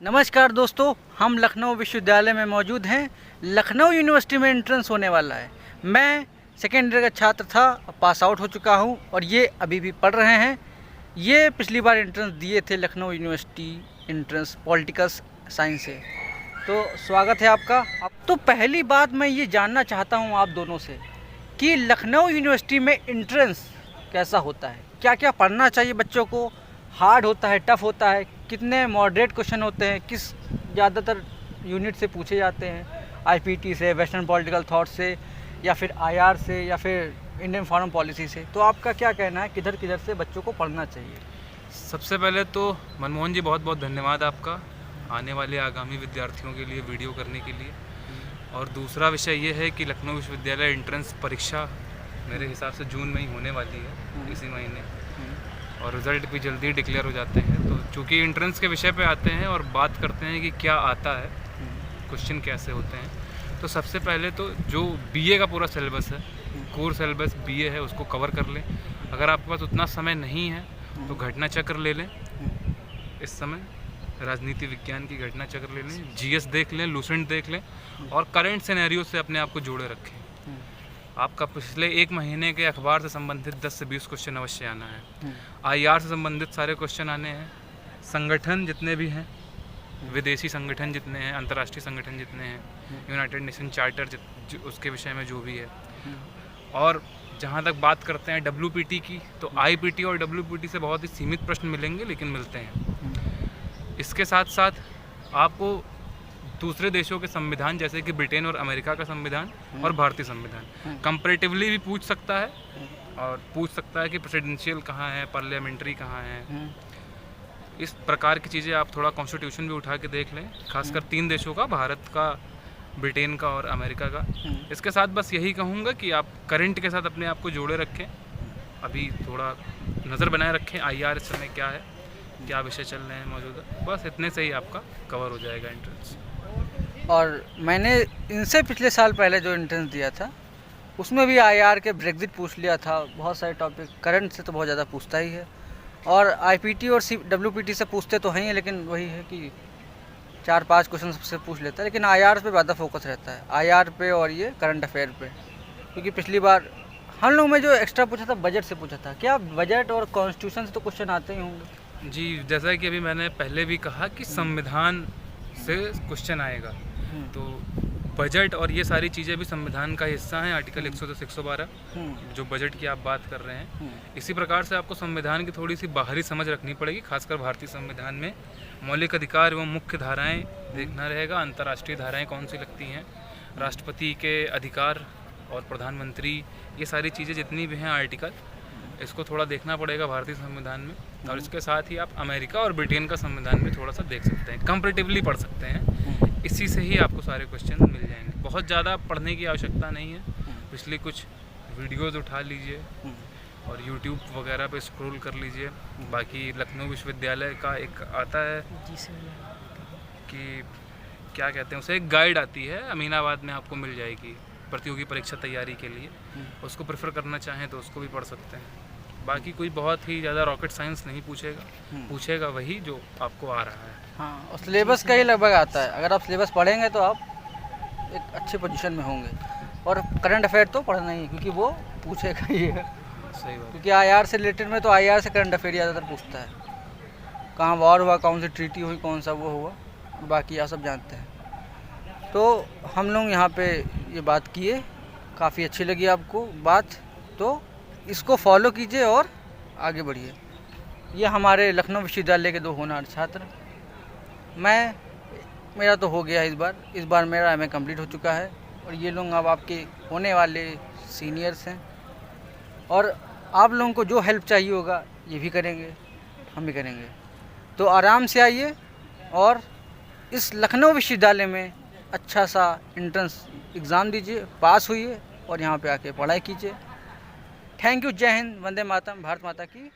नमस्कार दोस्तों, हम लखनऊ विश्वविद्यालय में मौजूद हैं। लखनऊ यूनिवर्सिटी में एंट्रेंस होने वाला है। मैं सेकेंड ईयर का छात्र था, पास आउट हो चुका हूं और ये अभी भी पढ़ रहे हैं। ये पिछली बार एंट्रेंस दिए थे Lucknow university entrance political science से, तो स्वागत है आपका। तो पहली बात मैं ये जानना चाहता हूँ आप दोनों से कि लखनऊ यूनिवर्सिटी में एंट्रेंस कैसा होता है, क्या क्या पढ़ना चाहिए बच्चों को, हार्ड होता है, टफ़ होता है, कितने मॉडरेट क्वेश्चन होते हैं, किस ज़्यादातर यूनिट से पूछे जाते हैं, आईपीटी से, वेस्टर्न पॉलिटिकल थॉट से, या फिर आईआर से, या फिर इंडियन फॉरेन पॉलिसी से। तो आपका क्या कहना है, किधर किधर से बच्चों को पढ़ना चाहिए? सबसे पहले तो मनमोहन जी बहुत बहुत धन्यवाद आपका आने वाले आगामी विद्यार्थियों के लिए वीडियो करने के लिए। और दूसरा विषय ये है कि लखनऊ विश्वविद्यालय एंट्रेंस परीक्षा मेरे हिसाब से जून में ही होने वाली है, इसी महीने, और रिज़ल्ट भी जल्दी डिक्लेयर हो जाते हैं। तो चूँकि एंट्रेंस के विषय पे आते हैं और बात करते हैं कि क्या आता है, क्वेश्चन कैसे होते हैं, तो सबसे पहले तो जो बीए का पूरा सिलेबस है, कोर सिलेबस बीए है, उसको कवर कर लें। अगर आपके पास उतना समय नहीं है तो घटना चक्र ले लें, इस समय राजनीति विज्ञान की घटना चक्र ले लें, जीएस देख लें, लूसेंट देख लें, और करंट सिनेरियो से अपने आप को जोड़े रखें। आपका पिछले एक महीने के अखबार से संबंधित 10 से 20 क्वेश्चन अवश्य आना है। आईआर से संबंधित सारे क्वेश्चन आने हैं। संगठन जितने भी हैं, विदेशी संगठन जितने हैं, अंतर्राष्ट्रीय संगठन जितने हैं, यूनाइटेड नेशन चार्टर उसके विषय में जो भी है। और जहाँ तक बात करते हैं डब्ल्यूपीटी की, तो आईपीटी और डब्ल्यूपीटी से बहुत ही सीमित प्रश्न मिलेंगे, लेकिन मिलते हैं। इसके साथ साथ आपको दूसरे देशों के संविधान, जैसे कि ब्रिटेन और अमेरिका का संविधान और भारतीय संविधान, कंपैरेटिवली भी पूछ सकता है, और पूछ सकता है कि प्रेसिडेंशियल कहाँ है, पार्लियामेंट्री कहाँ है। इस प्रकार की चीज़ें आप थोड़ा कॉन्स्टिट्यूशन भी उठा के देख लें, खासकर 3 देशों का, भारत का, ब्रिटेन का और अमेरिका का। इसके साथ बस यही कहूँगा कि आप करंट के साथ अपने आप को जोड़े रखें, अभी थोड़ा नज़र बनाए रखें आईआर इस समय क्या है, क्या विषय चल रहे हैं मौजूदा। बस इतने से ही आपका कवर हो जाएगा एंट्रेंस। और मैंने इनसे पिछले साल पहले जो एंट्रेंस दिया था उसमें भी आईआर के ब्रेग्जिट पूछ लिया था, बहुत सारे टॉपिक। करंट से तो बहुत ज़्यादा पूछता ही है, और आईपीटी और डब्ल्यूपीटी से पूछते तो हैं ही, लेकिन वही है कि 4-5 क्वेश्चन सबसे पूछ लेता है। लेकिन आईआर पे ज़्यादा फोकस रहता है, आईआर पे और ये करंट अफेयर पे। क्योंकि पिछली बार हम लोग में जो एक्स्ट्रा पूछा था बजट से पूछा था। क्या बजट और कॉन्स्टिट्यूशन से तो क्वेश्चन आते ही होंगे? जी, जैसा कि अभी मैंने पहले भी कहा कि संविधान से क्वेश्चन आएगा, तो बजट और ये सारी चीज़ें भी संविधान का हिस्सा हैं। आर्टिकल 110 से 112 जो बजट की आप बात कर रहे हैं, इसी प्रकार से आपको संविधान की थोड़ी सी बाहरी समझ रखनी पड़ेगी। खासकर भारतीय संविधान में मौलिक अधिकार एवं मुख्य धाराएं देखना रहेगा, अंतर्राष्ट्रीय धाराएं कौन सी लगती हैं, राष्ट्रपति के अधिकार और प्रधानमंत्री, ये सारी चीज़ें जितनी भी हैं आर्टिकल, इसको थोड़ा देखना पड़ेगा भारतीय संविधान में। और इसके साथ ही आप अमेरिका और ब्रिटेन का संविधान भी थोड़ा सा देख सकते हैं, कंपैरेटिवली पढ़ सकते हैं। इसी से ही आपको सारे क्वेश्चन मिल जाएंगे, बहुत ज़्यादा पढ़ने की आवश्यकता नहीं है। पिछली कुछ वीडियोज़ उठा लीजिए और यूट्यूब वगैरह पे स्क्रॉल कर लीजिए। बाकी लखनऊ विश्वविद्यालय का एक आता है कि क्या कहते हैं उसे, एक गाइड आती है, अमीनाबाद में आपको मिल जाएगी प्रतियोगी परीक्षा तैयारी के लिए। उसको प्रेफर करना चाहें तो उसको भी पढ़ सकते हैं। बाकी कोई बहुत ही ज़्यादा रॉकेट साइंस नहीं पूछेगा वही जो आपको आ रहा है। हाँ, और सिलेबस का ही लगभग आता है। अगर आप सिलेबस पढ़ेंगे तो आप एक अच्छे पोजीशन में होंगे। और करंट अफेयर तो पढ़ना ही है, क्योंकि वो पूछेगा ही है। सही बात। क्योंकि आईआर से रिलेटेड में तो आईआर से करंट अफेयर ज़्यादातर पूछता है, कहाँ वॉर हुआ, कौन सी ट्रीटी हुई, कौन सा वो हुआ, बाकी आप सब जानते हैं। तो हम लोग यहाँ पे ये बात किए, काफ़ी अच्छी लगी आपको बात, तो इसको फॉलो कीजिए और आगे बढ़िए। ये हमारे लखनऊ विश्वविद्यालय के 2 होनहार छात्र। मेरा तो हो गया इस बार मेरा एमए कंप्लीट हो चुका है, और ये लोग अब आपके होने वाले सीनियर्स हैं। और आप लोगों को जो हेल्प चाहिए होगा ये भी करेंगे, हम भी करेंगे। तो आराम से आइए और इस लखनऊ विश्वविद्यालय में अच्छा सा एंट्रेंस एग्ज़ाम दीजिए, पास होइए और यहाँ पे आके पढ़ाई कीजिए। Thank you. जय हिंद, वंदे मातरम, भारत माता की।